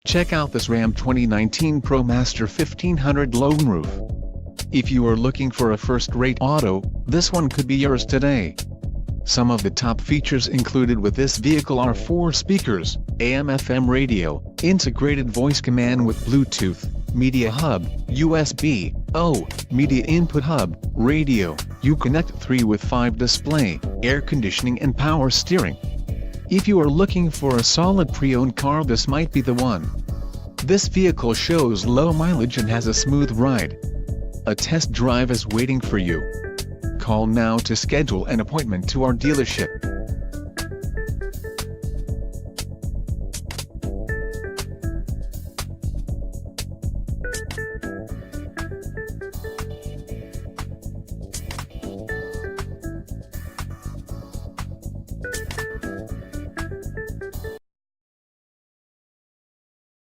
Check out this Ram 2019 ProMaster 1500 low roof. If you are looking for a first-rate auto, this one could be yours today. Some of the top features included with this vehicle are 4 speakers, AM/FM radio, integrated voice command with Bluetooth, media hub, USB, media input hub, radio, Uconnect 3 with 5 display, air conditioning and power steering. If you are looking for a solid pre-owned car, this might be the one. This vehicle shows low mileage and has a smooth ride. A test drive is waiting for you. Call now to schedule an appointment to our dealership.